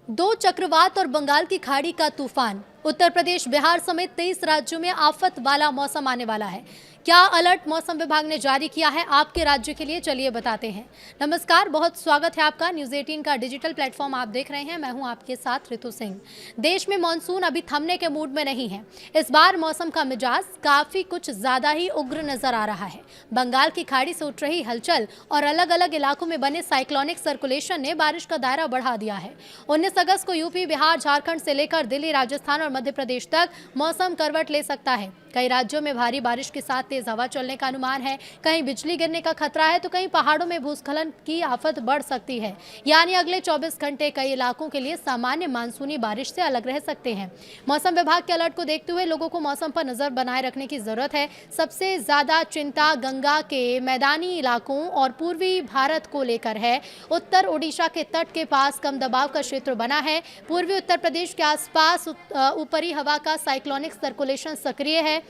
दो चक्रवात और बंगाल की खाड़ी का तूफान। उत्तर प्रदेश, बिहार समेत 23 राज्यों में आफत वाला मौसम आने वाला है। क्या अलर्ट मौसम विभाग ने जारी किया है आपके राज्य के लिए, चलिए बताते हैं। नमस्कार, बहुत स्वागत है आपका। न्यूज़ 18 का डिजिटल प्लेटफॉर्म आप देख रहे हैं। मैं हूं आपके साथ ऋतु सिंह। देश में मानसून अभी थमने के मूड में नहीं है। इस बार मौसम का मिजाज काफी कुछ ज्यादा ही उग्र नजर आ रहा है। बंगाल की खाड़ी से उठ रही हलचल और अलग अलग इलाकों में बने साइक्लोनिक सर्कुलेशन ने बारिश का दायरा बढ़ा दिया है। 19 अगस्त को यूपी, बिहार, झारखंड से लेकर दिल्ली, राजस्थान और मध्य प्रदेश तक मौसम करवट ले सकता है। कई राज्यों में भारी बारिश के साथ तेज हवा चलने का अनुमान है। कहीं बिजली गिरने का खतरा है तो कहीं पहाड़ों में भूस्खलन की आफत बढ़ सकती है। यानी अगले 24 घंटे कई इलाकों के लिए सामान्य मानसूनी बारिश से अलग रह सकते हैं। मौसम विभाग के अलर्ट को देखते हुए लोगों को मौसम पर नजर बनाए रखने की जरूरत है। सबसे ज्यादा चिंता गंगा के मैदानी इलाकों और पूर्वी भारत को लेकर है। उत्तर ओडिशा के तट के पास कम दबाव का क्षेत्र बना है। पूर्वी उत्तर प्रदेश के आसपास ऊपरी हवा का साइक्लोनिक सर्कुलेशन सक्रिय है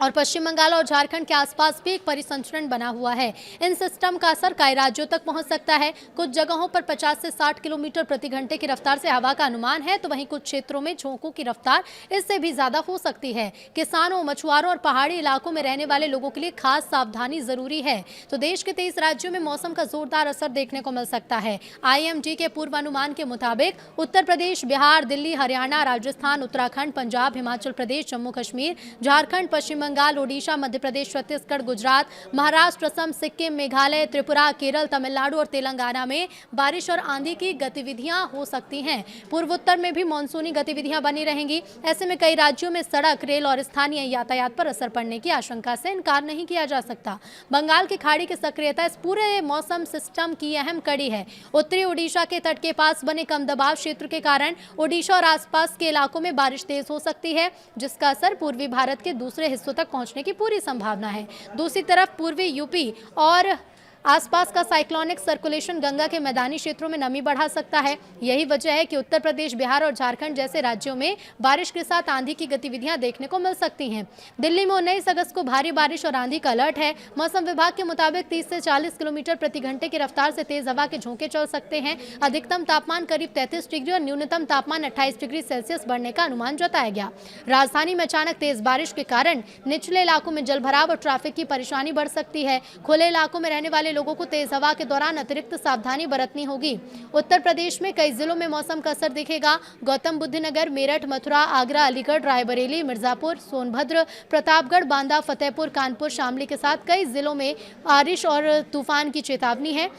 और पश्चिम बंगाल और झारखंड के आसपास भी एक परिसंचरण बना हुआ है। इन सिस्टम का असर कई राज्यों तक पहुंच सकता है। कुछ जगहों पर 50 से 60 किलोमीटर प्रति घंटे की रफ्तार से हवा का अनुमान है, तो वहीं कुछ क्षेत्रों में झोंकों की रफ्तार इससे भी ज्यादा हो सकती है। किसानों, मछुआरों और पहाड़ी इलाकों में रहने वाले लोगों के लिए खास सावधानी जरूरी है। तो देश के 23 राज्यों में मौसम का जोरदार असर देखने को मिल सकता है। IMD के पूर्वानुमान के मुताबिक उत्तर प्रदेश, बिहार, दिल्ली, हरियाणा, राजस्थान, उत्तराखंड, पंजाब, हिमाचल प्रदेश, जम्मू कश्मीर, झारखंड, पश्चिम बंगाल, ओडिशा, मध्य प्रदेश, छत्तीसगढ़, गुजरात, महाराष्ट्र, असम, सिक्किम, मेघालय, त्रिपुरा, केरल, तमिलनाडु और तेलंगाना में बारिश और आंधी की गतिविधियां हो सकती हैं। पूर्वोत्तर में भी मानसूनी गतिविधियां बनी रहेंगी। ऐसे में कई राज्यों में सड़क, रेल और स्थानीय यातायात पर असर पड़ने की आशंका से इनकार नहीं किया जा सकता। बंगाल की खाड़ी की सक्रियता इस पूरे मौसम सिस्टम की अहम कड़ी है। उत्तरी ओडिशा के तट के पास बने कम दबाव क्षेत्र के कारण ओडिशा और आसपास के इलाकों में बारिश तेज हो सकती है, जिसका असर पूर्वी भारत के दूसरे हिस्सों तक पहुंचने की पूरी संभावना है। दूसरी तरफ पूर्वी यूपी और आसपास का साइक्लोनिक सर्कुलेशन गंगा के मैदानी क्षेत्रों में नमी बढ़ा सकता है। यही वजह है कि उत्तर प्रदेश, बिहार और झारखंड जैसे राज्यों में बारिश के साथ आंधी की गतिविधियां देखने को मिल सकती हैं। दिल्ली में 19 अगस्त को भारी बारिश और आंधी का अलर्ट है। मौसम विभाग के मुताबिक 30 से 40 किलोमीटर प्रति घंटे की रफ्तार से तेज हवा के झोंके चल सकते हैं। अधिकतम तापमान करीब 33 डिग्री और न्यूनतम तापमान 28 डिग्री सेल्सियस बढ़ने का अनुमान जताया गया। राजधानी में अचानक तेज बारिश के कारण निचले इलाकों में जलभराव और ट्रैफिक की परेशानी बढ़ सकती है। खुले इलाकों में रहने वाले लोगों को तेज हवा के दौरान अतिरिक्त सावधानी बरतनी होगी। उत्तर प्रदेश में कई जिलों में मौसम का असर दिखेगा। गौतम बुद्ध नगर, मेरठ, मथुरा, आगरा, अलीगढ़, रायबरेली, मिर्जापुर, सोनभद्र, प्रतापगढ़, बांदा, फतेहपुर, कानपुर, शामली के साथ कई जिलों में बारिश और तूफान की चेतावनी है।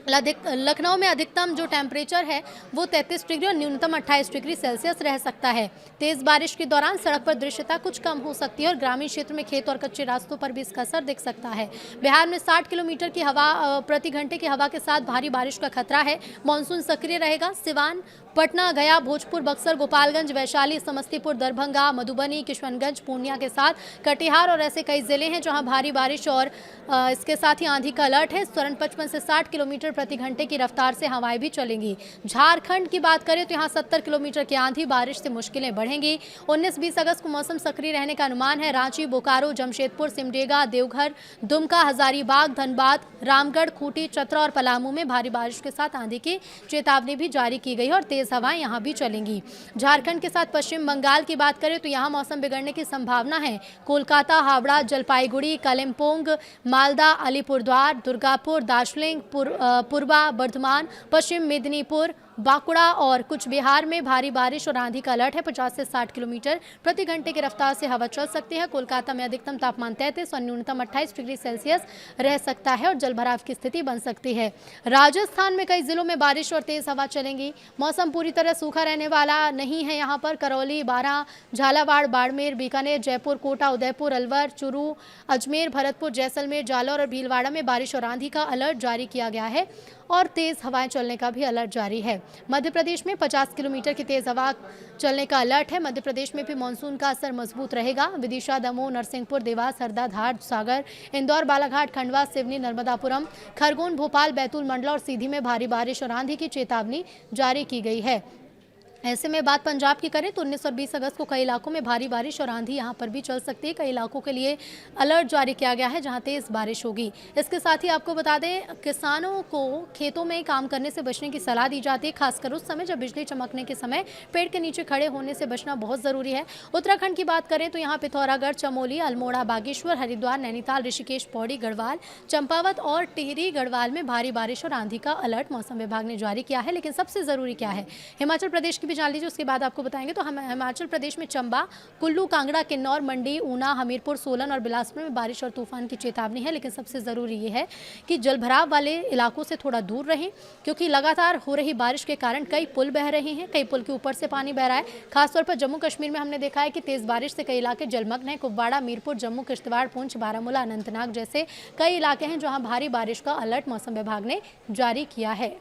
लखनऊ में अधिकतम जो टेम्परेचर है वो 33 डिग्री और न्यूनतम 28 डिग्री सेल्सियस रह सकता है। तेज बारिश के दौरान सड़क पर दृश्यता कुछ कम हो सकती है और ग्रामीण क्षेत्र में खेत और कच्चे रास्तों पर भी इसका असर दिख सकता है। बिहार में 60 किलोमीटर की हवा प्रति घंटे की हवा के साथ भारी बारिश का खतरा है। मानसून सक्रिय रहेगा। सिवान, पटना, गया, भोजपुर, बक्सर, गोपालगंज, वैशाली, समस्तीपुर, दरभंगा, मधुबनी, किशनगंज, पूर्णिया के साथ कटिहार और ऐसे कई जिले हैं जहां भारी बारिश और इसके साथ ही आंधी का अलर्ट है। 55 से 60 किलोमीटर प्रति घंटे की रफ्तार से हवाएं भी चलेंगी। झारखंड की बात करें तो यहां 70 किलोमीटर की आंधी, बारिश से मुश्किलें बढ़ेंगी। 19-20 अगस्त को मौसम सक्रिय रहने का अनुमान है। रांची, बोकारो, जमशेदपुर, सिमडेगा, देवघर, दुमका, हजारीबाग, धनबाद, रामगढ़, खूंटी, चतरा और पलामू में भारी बारिश के साथ आंधी की चेतावनी भी जारी की गई और तेज हवाएं यहां भी चलेंगी। झारखंड के साथ पश्चिम बंगाल की बात करें तो यहां मौसम बिगड़ने की संभावना है। कोलकाता, हावड़ा, जलपाईगुड़ी, कालिम्पोंग, मालदा, अलीपुरद्वार, दुर्गापुर, दार्जिलिंग, पूर्वा बर्धमान, पश्चिम मेदिनीपुर, बांकुड़ा और कुछ बिहार में भारी बारिश और आंधी का अलर्ट है। 50 से 60 किलोमीटर प्रति घंटे की रफ्तार से हवा चल सकती है। कोलकाता में अधिकतम तापमान 33 और न्यूनतम 28 डिग्री सेल्सियस रह सकता है और जलभराव की स्थिति बन सकती है। राजस्थान में कई जिलों में बारिश और तेज हवा चलेंगी। मौसम पूरी तरह सूखा रहने वाला नहीं है। यहाँ पर करौली, बारां, झालावाड़, बाड़मेर, बीकानेर, जयपुर, कोटा, उदयपुर, अलवर, चूरू, अजमेर, भरतपुर, जैसलमेर, जालौर और भीलवाड़ा में बारिश और आंधी का अलर्ट जारी किया गया है और तेज हवाएं चलने का भी अलर्ट जारी है। मध्य प्रदेश में 50 किलोमीटर की तेज हवा चलने का अलर्ट है। मध्य प्रदेश में भी मानसून का असर मजबूत रहेगा। विदिशा, दमोह, नरसिंहपुर, देवास, हरदा, धार, सागर, इंदौर, बालाघाट, खंडवा, सिवनी, नर्मदापुरम, खरगोन, भोपाल, बैतूल, मंडला और सीधी में भारी बारिश और आंधी की चेतावनी जारी की गई है। ऐसे में बात पंजाब की करें तो 19 और 20 अगस्त को कई इलाकों में भारी बारिश और आंधी यहां पर भी चल सकती है। कई इलाकों के लिए अलर्ट जारी किया गया है जहां तेज बारिश होगी। इसके साथ ही आपको बता दें, किसानों को खेतों में काम करने से बचने की सलाह दी जाती है, खासकर उस समय जब बिजली चमकने के समय पेड़ के नीचे खड़े होने से बचना बहुत जरूरी है। उत्तराखंड की बात करें तो यहाँ पिथौरागढ़, चमोली, अल्मोड़ा, बागेश्वर, हरिद्वार, नैनीताल, ऋषिकेश, पौड़ी, गढ़वाल, चंपावत और टिहरी गढ़वाल में भारी बारिश और आंधी का अलर्ट मौसम विभाग ने जारी किया है। लेकिन सबसे जरूरी क्या है, हिमाचल प्रदेश की भी जान लीजिए, उसके बाद आपको बताएंगे। तो हम हिमाचल प्रदेश में चंबा, कुल्लू, कांगड़ा, किन्नौर, मंडी, ऊना, हमीरपुर, सोलन और बिलासपुर में बारिश और तूफान की चेतावनी है। लेकिन सबसे ज़रूरी ये है कि जलभराव वाले इलाकों से थोड़ा दूर रहें, क्योंकि लगातार हो रही बारिश के कारण कई पुल बह रहे हैं, कई पुल के ऊपर से पानी बह रहा है। खासतौर पर जम्मू कश्मीर में हमने देखा है कि तेज़ बारिश से कई इलाके जलमग्न हैं। कुपवाड़ा, मीरपुर, जम्मू, किश्तवाड़, पुंछ, बारामूला, अनंतनाग जैसे कई इलाके हैं जहाँ भारी बारिश का अलर्ट मौसम विभाग ने जारी किया है।